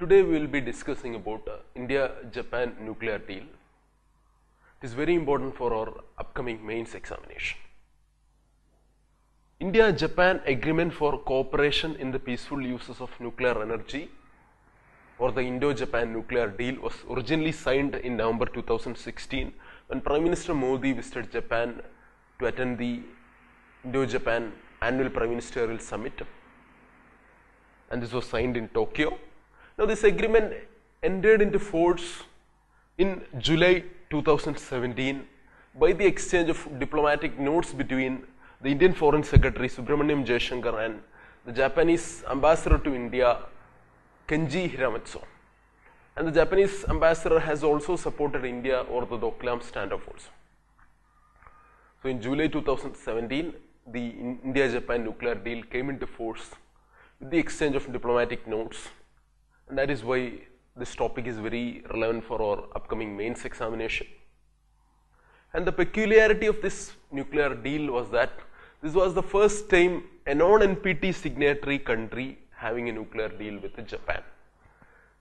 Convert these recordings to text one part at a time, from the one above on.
Today we will be discussing about India-Japan nuclear deal. It is very important for our upcoming mains examination. India-Japan agreement for cooperation in the peaceful uses of nuclear energy, or the Indo-Japan nuclear deal, was originally signed in November 2016 when Prime Minister Modi visited Japan to attend the Indo-Japan annual Prime Ministerial Summit, and this was signed in Tokyo. Now this agreement entered into force in July 2017 by the exchange of diplomatic notes between the Indian Foreign Secretary Subramaniam Jaishankar and the Japanese Ambassador to India Kenji Hiramatsu. And the Japanese Ambassador has also supported India over the Doklam standoff also. So in July 2017, the India-Japan nuclear deal came into force with the exchange of diplomatic notes, and that is why this topic is very relevant for our upcoming mains examination. And the peculiarity of this nuclear deal was that this was the first time a non-NPT signatory country having a nuclear deal with Japan.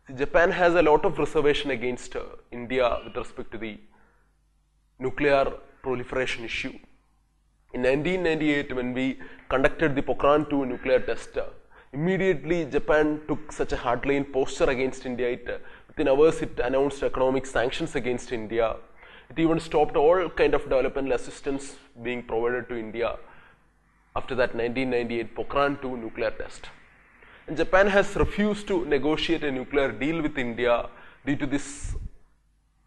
See, Japan has a lot of reservation against India with respect to the nuclear proliferation issue. In 1998, when we conducted the Pokhran II nuclear test, immediately Japan took such a hardline posture against India. Within hours it announced economic sanctions against India. It even stopped all kind of developmental assistance being provided to India after that 1998 Pokhran II nuclear test. And Japan has refused to negotiate a nuclear deal with India due to this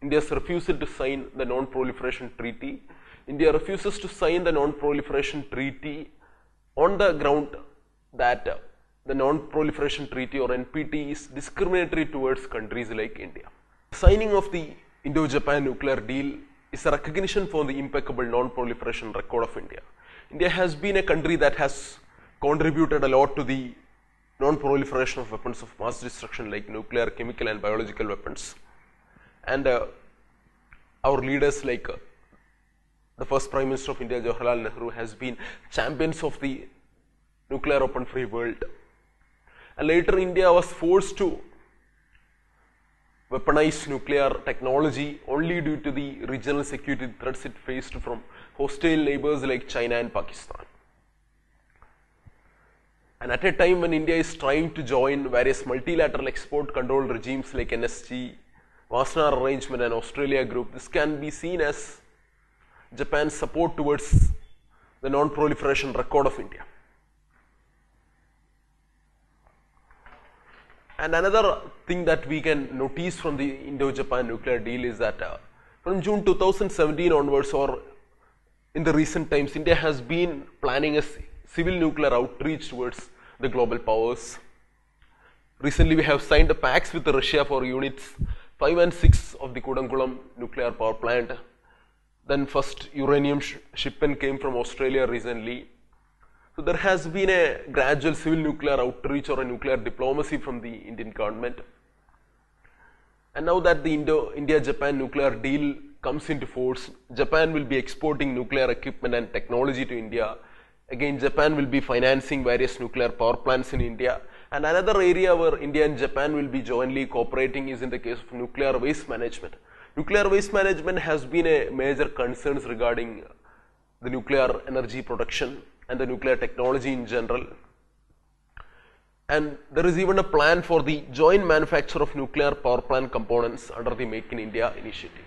India's refusal to sign the non-proliferation treaty. India refuses to sign the non-proliferation treaty on the ground that the non-proliferation treaty, or NPT, is discriminatory towards countries like India. Signing of the Indo-Japan nuclear deal is a recognition for the impeccable non-proliferation record of India. India has been a country that has contributed a lot to the non-proliferation of weapons of mass destruction like nuclear, chemical and biological weapons. And our leaders like the first Prime Minister of India, Jawaharlal Nehru, has been champions of the nuclear open-free world. And later India was forced to weaponize nuclear technology only due to the regional security threats it faced from hostile neighbors like China and Pakistan. And at a time when India is trying to join various multilateral export control regimes like NSG, Wassenaar Arrangement and Australia Group, this can be seen as Japan's support towards the non-proliferation record of India. And another thing that we can notice from the Indo-Japan nuclear deal is that from June 2017 onwards, or in the recent times, India has been planning a civil nuclear outreach towards the global powers. Recently, we have signed a pact with Russia for units 5 and 6 of the Kudankulam nuclear power plant. Then first uranium shipment came from Australia recently. So there has been a gradual civil nuclear outreach or a nuclear diplomacy from the Indian government. And now that the India-Japan nuclear deal comes into force, Japan will be exporting nuclear equipment and technology to India. Again, Japan will be financing various nuclear power plants in India. And another area where India and Japan will be jointly cooperating is in the case of nuclear waste management. Nuclear waste management has been a major concern regarding the nuclear energy production and the nuclear technology in general. And there is even a plan for the joint manufacture of nuclear power plant components under the Make in India initiative.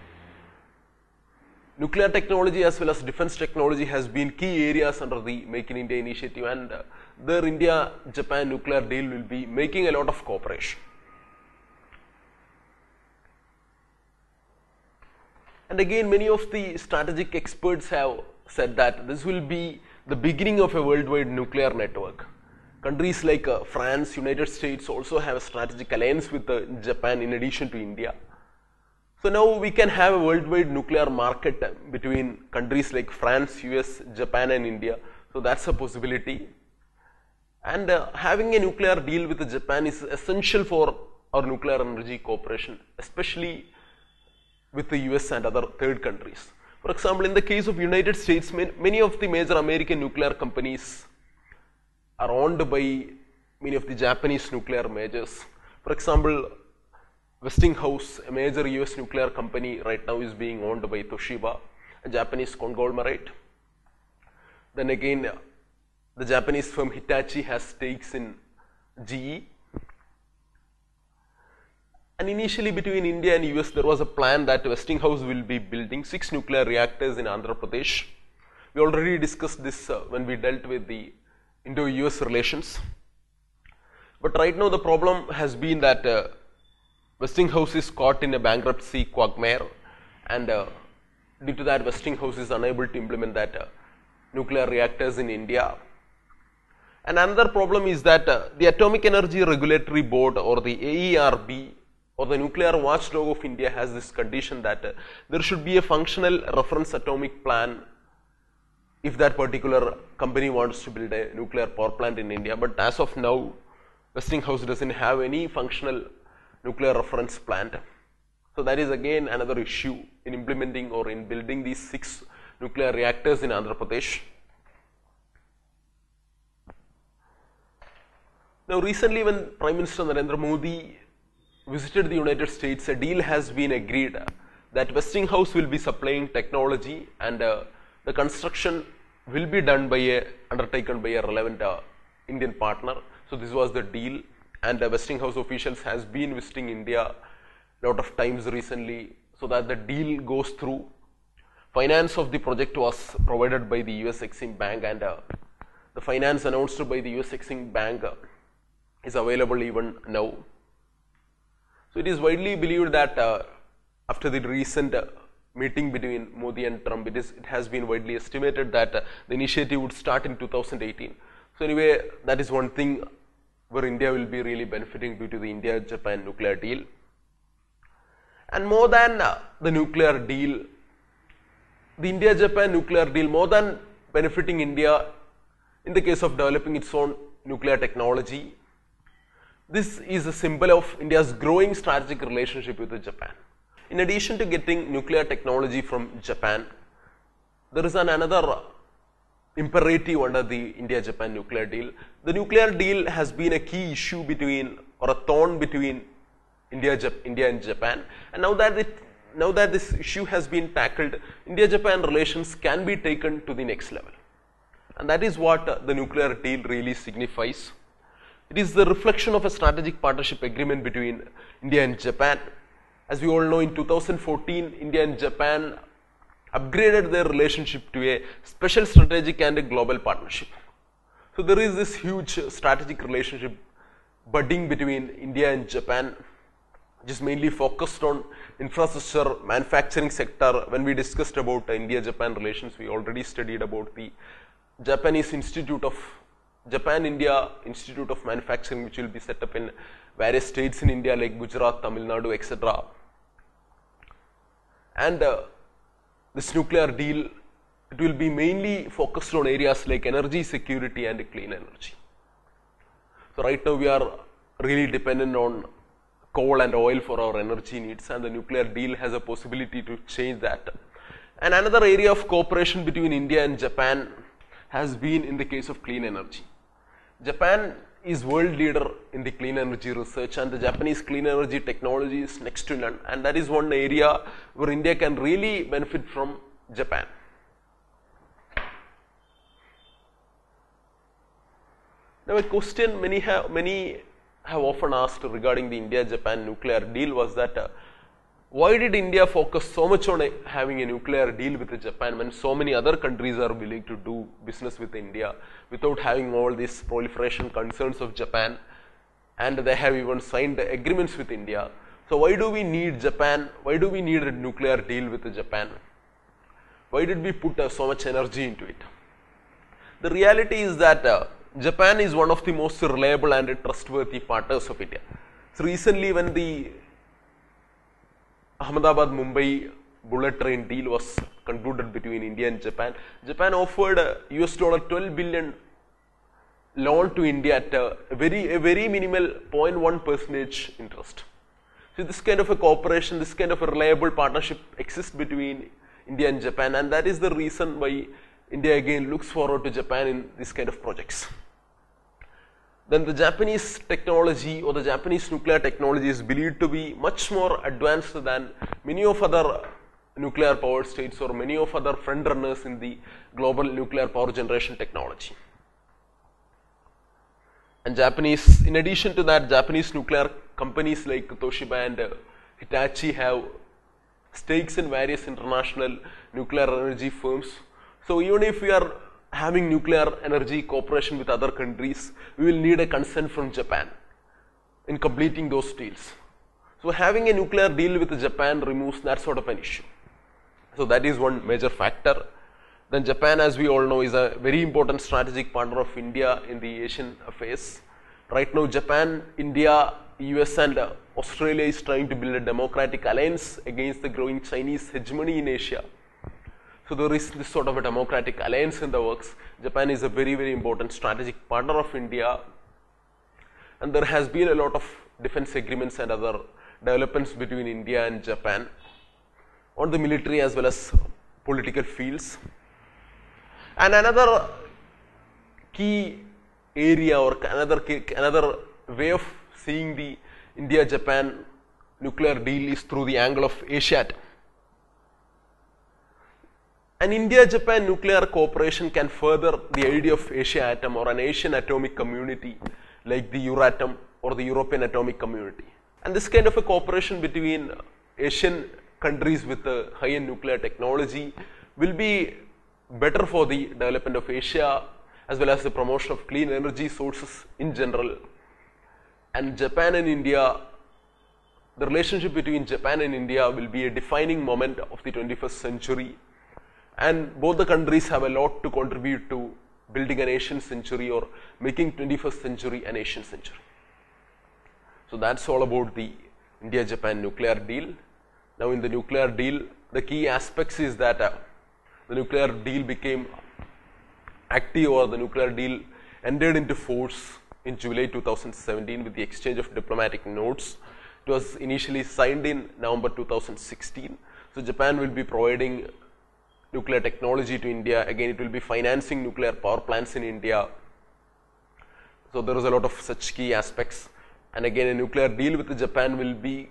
Nuclear technology as well as defense technology has been key areas under the Make in India initiative, and there India-Japan nuclear deal will be making a lot of cooperation. And again, many of the strategic experts have said that this will be the beginning of a worldwide nuclear network. Countries like France, United States also have a strategic alliance with Japan in addition to India. So now we can have a worldwide nuclear market between countries like France, US, Japan and India. So that's a possibility. And having a nuclear deal with Japan is essential for our nuclear energy cooperation, especially with the US and other third countries. For example, in the case of United States, many of the major American nuclear companies are owned by many of the Japanese nuclear majors. For example, Westinghouse, a major US nuclear company right now, is being owned by Toshiba, a Japanese conglomerate. Then again, the Japanese firm Hitachi has stakes in GE. And initially between India and US, there was a plan that Westinghouse will be building 6 nuclear reactors in Andhra Pradesh. We already discussed this when we dealt with the Indo-US relations. But right now the problem has been that Westinghouse is caught in a bankruptcy quagmire, and due to that Westinghouse is unable to implement that nuclear reactors in India. And another problem is that the Atomic Energy Regulatory Board, or the AERB, or the Nuclear Watchdog of India, has this condition that there should be a functional reference atomic plan if that particular company wants to build a nuclear power plant in India. But as of now, Westinghouse doesn't have any functional nuclear reference plant. So that is again another issue in implementing or in building these 6 nuclear reactors in Andhra Pradesh. Now recently, when Prime Minister Narendra Modi visited the United States, a deal has been agreed that Westinghouse will be supplying technology, and the construction will be done by undertaken by a relevant Indian partner. So this was the deal, and Westinghouse officials has been visiting India a lot of times recently, so that the deal goes through. Finance of the project was provided by the US Exim Bank, and the finance announced by the US Exim Bank is available even now. So it is widely believed that after the recent meeting between Modi and Trump, it has been widely estimated that the initiative would start in 2018. So anyway, that is one thing where India will be really benefiting due to the India-Japan nuclear deal. And more than the nuclear deal, the India-Japan nuclear deal, more than benefiting India in the case of developing its own nuclear technology, this is a symbol of India's growing strategic relationship with Japan. In addition to getting nuclear technology from Japan, there is another imperative under the India-Japan nuclear deal. The nuclear deal has been a key issue between, or a thorn between, India and Japan. And now that this issue has been tackled, India-Japan relations can be taken to the next level. And that is what the nuclear deal really signifies. It is the reflection of a strategic partnership agreement between India and Japan. As we all know, in 2014, India and Japan upgraded their relationship to a special strategic and a global partnership. So there is this huge strategic relationship budding between India and Japan, which is mainly focused on infrastructure, manufacturing sector. When we discussed about India-Japan relations, we already studied about the Japan-India Institute of Manufacturing, which will be set up in various states in India like Gujarat, Tamil Nadu, etc. And this nuclear deal, it will be mainly focused on areas like energy security and clean energy. So right now we are really dependent on coal and oil for our energy needs, and the nuclear deal has a possibility to change that. And another area of cooperation between India and Japan has been in the case of clean energy. Japan is world leader in the clean energy research, and the Japanese clean energy technology is next to none, and that is one area where India can really benefit from Japan. Now a question many have often asked regarding the India-Japan nuclear deal was that why did India focus so much on having a nuclear deal with Japan when so many other countries are willing to do business with India without having all these proliferation concerns of Japan, and they have even signed agreements with India. So why do we need Japan? Why do we need a nuclear deal with Japan? Why did we put so much energy into it? The reality is that Japan is one of the most reliable and trustworthy partners of India. So recently, when the Ahmedabad-Mumbai bullet train deal was concluded between India and Japan, Japan offered $12 billion loan to India at a very minimal 0.1% interest. So this kind of a cooperation, this kind of a reliable partnership exists between India and Japan, and that is the reason why India again looks forward to Japan in this kind of projects. then the Japanese technology or the Japanese nuclear technology is believed to be much more advanced than many of other nuclear power states or many of other front runners in the global nuclear power generation technology. And Japanese, in addition to that, Japanese nuclear companies like Toshiba and Hitachi have stakes in various international nuclear energy firms. So even if we are having nuclear energy cooperation with other countries, we will need a consent from Japan in completing those deals. So having a nuclear deal with Japan removes that sort of an issue. So that is one major factor. Then Japan, as we all know, is a very important strategic partner of India in the Asian affairs. Right now, Japan, India, US and Australia is trying to build a democratic alliance against the growing Chinese hegemony in Asia. So there is this sort of a democratic alliance in the works. Japan is a very, very important strategic partner of India. And there has been a lot of defense agreements and other developments between India and Japan on the military as well as political fields. And another key area or another way of seeing the India-Japan nuclear deal is through the angle of Asia. An India-Japan nuclear cooperation can further the idea of Asia Atom or an Asian atomic community like the Euratom or the European Atomic Community. And this kind of a cooperation between Asian countries with a high-end nuclear technology will be better for the development of Asia as well as the promotion of clean energy sources in general. And Japan and India, the relationship between Japan and India will be a defining moment of the 21st century. And both the countries have a lot to contribute to building an Asian century or making 21st century an Asian century. So that's all about the India-Japan nuclear deal. Now in the nuclear deal, the key aspects is that the nuclear deal became active or the nuclear deal entered into force in July 2017 with the exchange of diplomatic notes. It was initially signed in November 2016. So Japan will be providing nuclear technology to India. Again, it will be financing nuclear power plants in India. So there is a lot of such key aspects. And again, a nuclear deal with Japan will be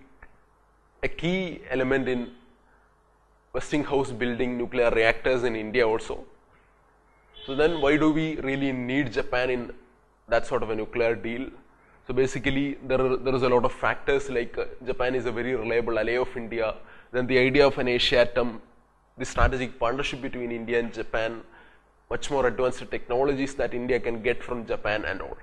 a key element in Westinghouse building nuclear reactors in India also. So then why do we really need Japan in that sort of a nuclear deal? So basically there is a lot of factors like Japan is a very reliable ally of India. Then the idea of an Asia Atom, the strategic partnership between India and Japan, much more advanced technologies that India can get from Japan and all.